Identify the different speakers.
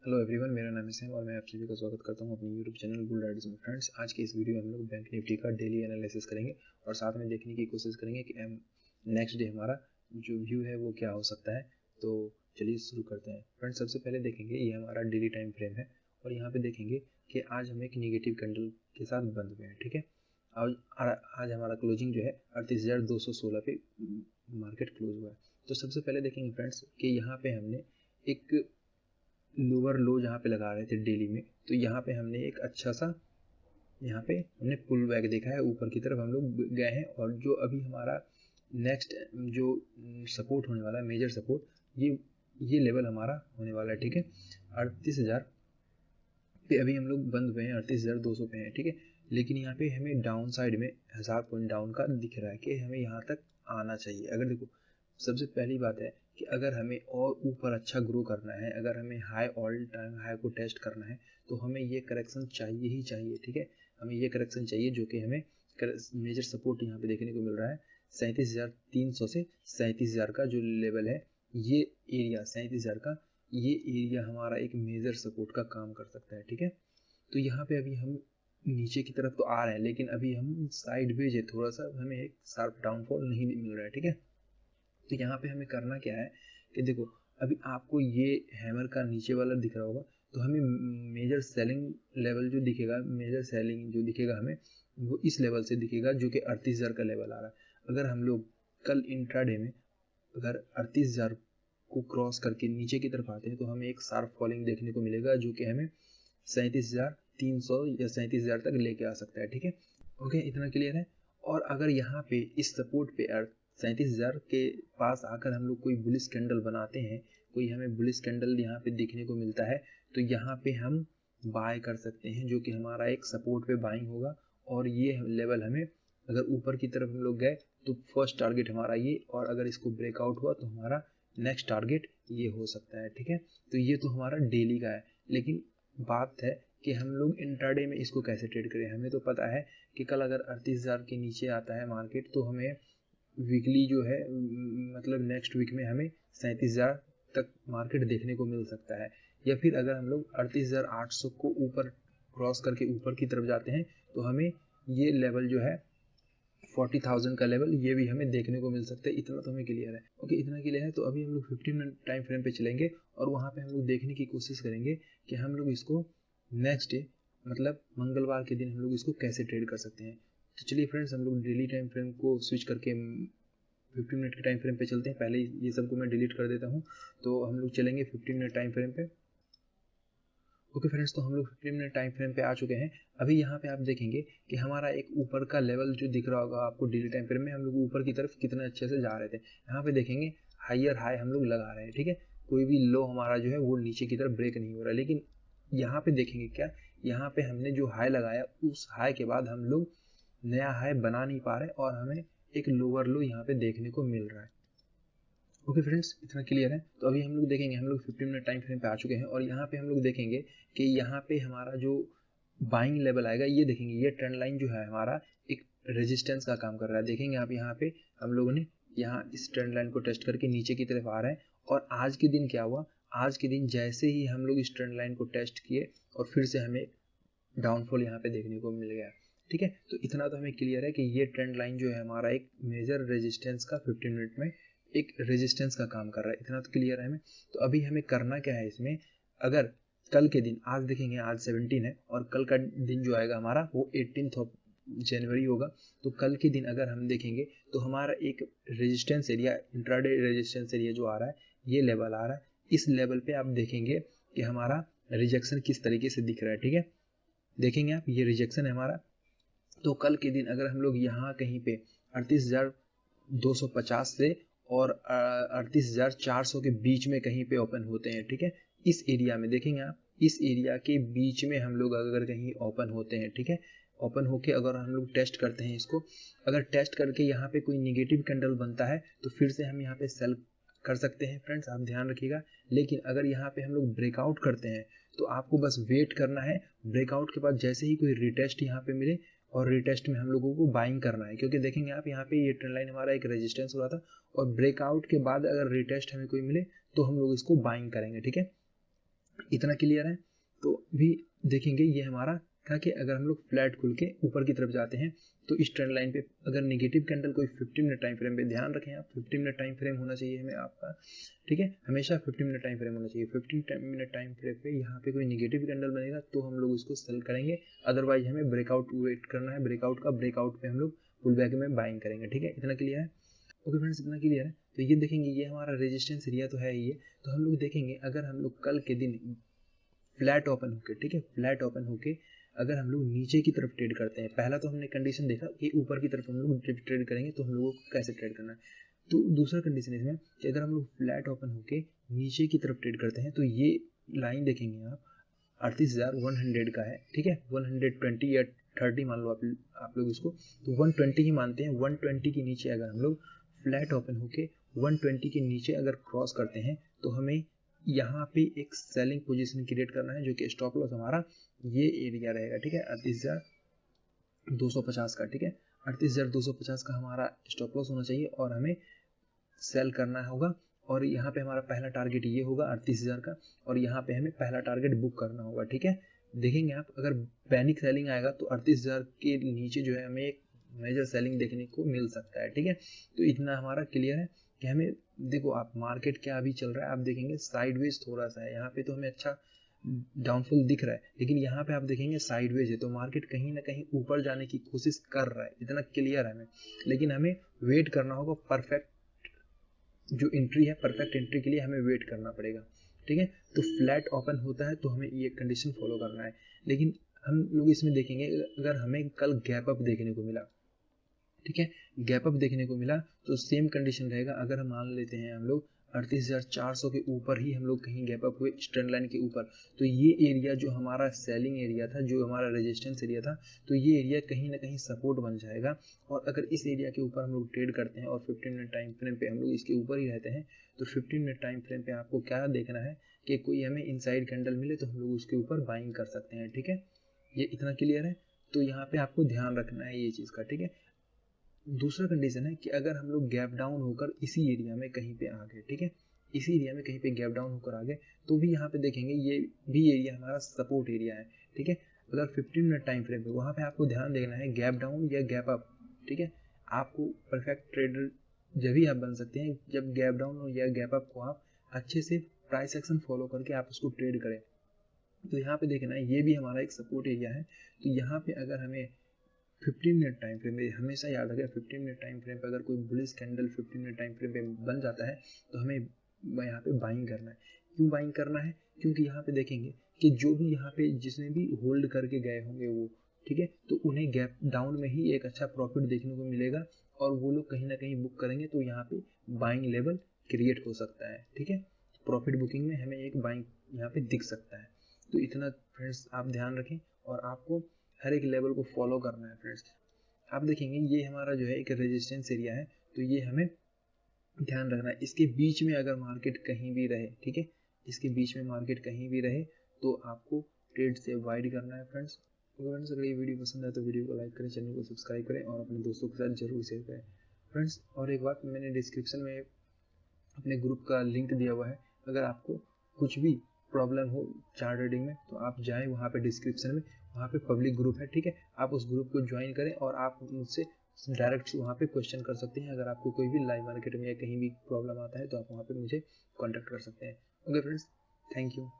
Speaker 1: Hello everyone, मेरा नाम है सैम और मैं आप सभी का स्वागत करता हूं अपने यूट्यूब चैनल बुल राइडर्स में। फ्रेंड्स, आज के इस वीडियो में हम लोग बैंक निफ्टी का डेली एनालिसिस करेंगे और साथ में देखने की कोशिश करेंगे कि नेक्स्ट डे हमारा जो व्यू है वो क्या हो सकता है। तो चलिए शुरू करते हैं। फ्रेंड्स, सबसे पहले देखेंगे ये हमारा डेली टाइम फ्रेम है और यहाँ पे देखेंगे कि आज हम एक निगेटिव कैंडल के साथ बंद हुए हैं। ठीक है, आज हमारा क्लोजिंग जो है 38,216 पे मार्केट क्लोज हुआ है। तो सबसे पहले देखेंगे फ्रेंड्स कि यहाँ पे हमने एक लोअर लो जहाँ पे लगा रहे थे डेली में, तो यहाँ पे हमने एक अच्छा सा यहाँ पे हमने पुल बैक देखा है, ऊपर की तरफ हम लोग गए हैं। और जो अभी हमारा नेक्स्ट जो सपोर्ट होने वाला है, मेजर सपोर्ट, ये लेवल हमारा होने वाला है। ठीक है, 38,000 पे अभी हम लोग बंद हुए हैं, 38,200 पे हैं। ठीक है, लेकिन यहाँ पे हमें डाउन साइड में 1000 पॉइंट डाउन का दिख रहा है कि हमें यहाँ तक आना चाहिए। अगर देखो, सबसे पहली बात है कि अगर हमें और ऊपर अच्छा ग्रो करना है, अगर हमें हाई ऑल टाइम हाई को टेस्ट करना है, तो हमें ये करेक्शन चाहिए ही चाहिए। ठीक है, हमें ये करेक्शन चाहिए जो कि हमें मेजर सपोर्ट यहाँ पे देखने को मिल रहा है 37,300 से 37,000 का जो लेवल है, ये एरिया 37,000 का ये एरिया हमारा एक मेजर सपोर्ट का काम कर सकता है। ठीक है, तो यहाँ पे अभी हम नीचे की तरफ तो आ रहे हैं, लेकिन अभी हम साइड वेज है, थोड़ा सा हमें एक शार्प डाउनफॉल नहीं मिल रहा है। ठीक है, तो यहाँ पे हमें करना क्या है कि देखो, अभी आपको ये हैमर का नीचे वाला दिख रहा होगा, तो हमें मेजर सेलिंग लेवल जो दिखेगा, मेजर सेलिंग जो दिखेगा हमें, वो इस लेवल से दिखेगा जो कि 38,000 का लेवल आ रहा है। अगर हम लोग कल इंट्राडे में अगर 38,000 को क्रॉस करके नीचे की तरफ आते हैं, तो हमें एक शार्प फॉलिंग देखने को मिलेगा जो कि हमें 37,300 या 37,000 तक लेके आ सकता है। ठीक है, ओके, इतना क्लियर है। और अगर यहाँ पे इस सपोर्ट पे 37,000 के पास आकर हम लोग कोई बुलिश कैंडल बनाते हैं, कोई हमें बुलिश कैंडल यहाँ पे देखने को मिलता है, तो यहाँ पे हम बाय कर सकते हैं, जो कि हमारा एक सपोर्ट पे बाइंग होगा। और ये लेवल हमें अगर ऊपर की तरफ हम लोग गए तो फर्स्ट टारगेट हमारा ये, और अगर इसको ब्रेकआउट हुआ तो हमारा नेक्स्ट टारगेट ये हो सकता है। ठीक है, तो ये तो हमारा डेली का है, लेकिन बात है कि हम लोग इंट्राडे में इसको कैसे ट्रेड करें। हमें तो पता है कि कल अगर 38,000 के नीचे आता है मार्केट, तो हमें वीकली जो है, मतलब नेक्स्ट वीक में हमें 37,000 तक मार्केट देखने को मिल सकता है। या फिर अगर हम लोग 38,800 को ऊपर क्रॉस करके ऊपर की तरफ जाते हैं, तो हमें ये लेवल जो है 40,000 का लेवल, ये भी हमें देखने को मिल सकता है। इतना तो हमें क्लियर है। ओके, इतना क्लियर है। तो अभी हम लोग 15 मिनट टाइम फ्रेम पे चलेंगे और वहाँ पे हम लोग देखने की कोशिश करेंगे कि हम लोग इसको नेक्स्ट डे, मतलब मंगलवार के दिन, हम लोग इसको कैसे ट्रेड कर सकते हैं। तो चलिए फ्रेंड्स, हम लोग डेली टाइम फ्रेम को स्विच करके 15 मिनट के टाइम फ्रेम पे चलते हैं। पहले ये सबको मैं डिलीट कर देता हूँ, तो हम लोग चलेंगे 15 मिनट टाइम फ्रेम पे। ओके फ्रेंड्स, तो हम लोग 15 मिनट टाइम फ्रेम पे आ चुके हैं। अभी यहाँ पे आप देखेंगे कि हमारा एक ऊपर का लेवल जो दिख रहा होगा आपको डेली टाइम फ्रेम में, हम लोग ऊपर की तरफ कितने अच्छे से जा रहे थे। यहाँ पे देखेंगे हायर हाई हम लोग लगा रहे हैं। ठीक है, कोई भी लो हमारा जो है वो नीचे की तरफ ब्रेक नहीं हो रहा, लेकिन यहाँ पे देखेंगे क्या, यहाँ पे हमने जो हाई लगाया, उस हाई के बाद हम लोग नया हाई बना नहीं पा रहे और हमें एक लोअर लो यहाँ पे देखने को मिल रहा है। ओके फ्रेंड्स, इतना क्लियर है। तो अभी हम लोग देखेंगे, हम लोग 15 मिनट टाइम फ्रेम पे आ चुके हैं और यहाँ पे हम लोग देखेंगे कि यहाँ पे हमारा जो बाइंग लेवल आएगा, ये देखेंगे, ये ट्रेंड लाइन जो है हमारा एक रेजिस्टेंस का काम कर रहा है। देखेंगे आप यहाँ पे हम लोगों ने यहाँ इस ट्रेंड लाइन को टेस्ट करके नीचे की तरफ आ रहे हैं। और आज के दिन क्या हुआ, आज के दिन जैसे ही हम लोग इस ट्रेंड लाइन को टेस्ट किए और फिर से हमें डाउनफॉल यहाँ पे देखने को मिल गया। ठीक है, तो इतना तो हमें क्लियर है कि ये ट्रेंड लाइन जो है हमारा एक मेजर रेजिस्टेंस का 15 मिनट में एक रेजिस्टेंस का काम कर रहा है। इतना तो क्लियर है हमें। तो अभी हमें करना क्या है इसमें, अगर कल के दिन, आज देखेंगे आज 17 है और कल का दिन जो आएगा हमारा वो 18 जनवरी होगा। तो कल के दिन अगर हम देखेंगे तो हमारा एक resistance area, intraday resistance area जो आ रहा है, ये लेवल आ रहा है। इस लेवल पे आप देखेंगे कि हमारा रिजेक्शन किस तरीके से दिख रहा है। ठीक है, देखेंगे आप, ये रिजेक्शन है हमारा। तो कल के दिन अगर हम लोग यहाँ कहीं पे 38,250 से और 38,400 के बीच में कहीं पे ओपन होते हैं, ठीक है, इस एरिया में देखेंगे आप, इस एरिया के बीच में हम लोग अगर कहीं ओपन होते हैं, ठीक है, ओपन होके अगर हम लोग टेस्ट करते हैं इसको, अगर टेस्ट करके यहाँ पे कोई निगेटिव कैंडल बनता है तो फिर से हम यहाँ पे सेल कर सकते हैं। फ्रेंड्स, आप ध्यान रखिएगा। लेकिन अगर यहाँ पे हम लोग ब्रेकआउट करते हैं तो आपको बस वेट करना है। ब्रेकआउट के बाद जैसे ही कोई रिटेस्ट यहाँ पे मिले, और रिटेस्ट में हम लोगों को बाइंग करना है, क्योंकि देखेंगे आप यहाँ पे ये ट्रेंड लाइन हमारा एक रेजिस्टेंस हो रहा था, और ब्रेकआउट के बाद अगर रिटेस्ट हमें कोई मिले तो हम लोग इसको बाइंग करेंगे। ठीक है, इतना क्लियर है। तो भी देखेंगे ये हमारा था कि अगर हम लोग फ्लैट खुल के ऊपर की तरफ जाते हैं तो इस ट्रेंड लाइन पे अगर नेगेटिव कैंडल कोई 15 मिनट टाइम फ्रेम पे, ध्यान रखें आप 15 मिनट टाइम फ्रेम होना चाहिए हमें आपका, ठीक है, हमेशा 15 मिनट टाइम फ्रेम होना चाहिए। 15 मिनट टाइम फ्रेम पे यहाँ पे कोई नेगेटिव कैंडल बनेगा तो हम लोग उसको सेल करेंगे, अदरवाइज हमें ब्रेकआउट वेट करना है, ब्रेकआउट पे हम लोग पुल बैक में बाइंग करेंगे, ठीक है, इतना क्लियर है। ओके फ्रेंड्स, इतना क्लियर है। तो ये देखेंगे ये हमारा रेजिस्टेंस एरिया तो है ये, तो हम लोग देखेंगे अगर हम लोग कल के दिन फ्लैट ओपन होके, ठीक है, फ्लैट ओपन होके अगर हम लोग नीचे की तरफ ट्रेड करते हैं, पहला तो हमने कंडीशन देखा कि ऊपर की तरफ हम लोग ट्रेड करेंगे तो हम लोगों को कैसे ट्रेड करना है। तो दूसरा कंडीशन इसमें कि अगर हम लोग फ्लैट ओपन होके नीचे की तरफ ट्रेड करते हैं तो ये लाइन देखेंगे आप 38,100 का है, ठीक है, 120 या 30 मान लो आप लोग इसको, तो 120 ही मानते हैं। 120 के नीचे अगर हम लोग फ्लैट ओपन होके 120 के नीचे अगर क्रॉस करते हैं तो हमें यहाँ पे एक सेलिंग पोजीशन क्रिएट करना है, जो कि स्टॉप लॉस हमारा ये एरिया रहेगा, ठीक है, 38,250 का, ठीक है, 38,250 का हमारा स्टॉप लॉस होना चाहिए और हमें सेल करना होगा। और यहाँ पे हमारा पहला टारगेट ये होगा 38,000 का, और यहाँ पे हमें पहला टारगेट बुक करना होगा, ठीक है। देखेंगे आप अगर पैनिक सेलिंग आएगा तो 38,000 के नीचे जो है हमें एक मेजर सेलिंग देखने को मिल सकता है, ठीक है। तो इतना हमारा क्लियर है कि हमें, देखो आप मार्केट क्या अभी चल रहा है, आप देखेंगे साइडवेज थोड़ा सा है, यहाँ पे तो हमें अच्छा डाउनफॉल दिख रहा है, लेकिन यहाँ पे आप देखेंगे साइडवेज है, तो मार्केट कहीं ना कहीं ऊपर जाने की कोशिश कर रहा है, इतना क्लियर है हमें। लेकिन हमें वेट करना होगा, परफेक्ट जो एंट्री है, परफेक्ट एंट्री के लिए हमें वेट करना पड़ेगा, ठीक है। तो फ्लैट ओपन होता है तो हमें ये कंडीशन फॉलो करना है। लेकिन हम लोग इसमें देखेंगे अगर हमें कल गैप अप देखने को मिला, ठीक है, गैप अप देखने को मिला तो सेम कंडीशन रहेगा। अगर हम मान लेते हैं हम लोग 38,400 के ऊपर ही हम लोग कहीं गैप अप हुए ट्रेंड लाइन के ऊपर, तो ये एरिया जो हमारा सेलिंग एरिया था, जो हमारा रेजिस्टेंस एरिया था, तो ये एरिया कहीं ना कहीं सपोर्ट बन जाएगा। और अगर इस एरिया के ऊपर हम लोग ट्रेड करते हैं और 15 मिनट टाइम फ्रेम पे हम लोग इसके ऊपर ही रहते हैं, तो 15 मिनट टाइम फ्रेम पे आपको क्या देखना है कि कोई हमें इनसाइड कैंडल मिले तो हम लोग उसके ऊपर बाइंग कर सकते हैं, ठीक है, ये इतना क्लियर है। तो यहाँ पे आपको ध्यान रखना है ये चीज़ का, ठीक है। दूसरा कंडीशन है कि अगर हम लोग गैप डाउन होकर इसी एरिया में कहीं पे आ गए, ठीक है, इसी एरिया में कहीं पे गैप डाउन होकर आ गए, तो भी यहाँ पे देखेंगे ये भी एरिया हमारा सपोर्ट एरिया है, ठीक है। अगर 15 मिनट टाइम फ्रेम पे वहाँ पे आपको ध्यान देना है गैप डाउन या गैप अप, ठीक है। आपको परफेक्ट ट्रेडर जब भी आप बन सकते हैं जब गैप डाउन हो या गैप अप को आप अच्छे से प्राइस एक्शन फॉलो करके आप उसको ट्रेड करें। तो यहाँ पे देखना है ये भी हमारा एक सपोर्ट एरिया है। तो यहाँ पे अगर हमें 15 मिनट टाइम फ्रेम में, हमेशा याद रखें 15 मिनट टाइम फ्रेम पे अगर कोई bullish candle 15 minute time frame पे बन जाता है तो हमें यहाँ पे बाइंग करना है। क्यों बाइंग करना है? क्योंकि यहाँ पे देखेंगे कि जो भी यहाँ पे जिसने भी होल्ड करके गए होंगे वो, ठीक है, तो उन्हें गैप डाउन में ही एक अच्छा प्रॉफिट देखने को मिलेगा और वो लोग कहीं ना कहीं बुक करेंगे, तो यहाँ पे बाइंग लेवल क्रिएट हो सकता है, ठीक है। प्रॉफिट बुकिंग में हमें एक बाइंग यहाँ पे दिख सकता है। तो इतना फ्रेंड्स आप ध्यान रखें और आपको हर एक लेवल को फॉलो करना है फ्रेंड्स। आप देखेंगे ये हमारा जो है एक रेजिस्टेंस एरिया है, तो ये हमें ध्यान रखना है। इसके बीच में अगर मार्केट कहीं भी रहे, ठीक है, इसके बीच में मार्केट कहीं भी रहे तो आपको ट्रेड से अवॉइड करना है फ्रेंड्स। फ्रेंड्स अगर ये वीडियो पसंद है तो वीडियो को लाइक करें, चैनल को सब्सक्राइब करें और अपने दोस्तों के साथ जरूर शेयर करें फ्रेंड्स। और एक बात, मैंने डिस्क्रिप्शन में अपने ग्रुप का लिंक दिया हुआ है, अगर आपको कुछ भी प्रॉब्लम हो चार्ट ट्रेडिंग में तो आप जाएं वहाँ पे डिस्क्रिप्शन में, वहाँ पे पब्लिक ग्रुप है, ठीक है, आप उस ग्रुप को ज्वाइन करें और आप मुझसे डायरेक्ट वहाँ पे क्वेश्चन कर सकते हैं। अगर आपको कोई भी लाइव मार्केट में या कहीं भी प्रॉब्लम आता है तो आप वहाँ पे मुझे कॉन्टैक्ट कर सकते हैं। Okay friends, thank you.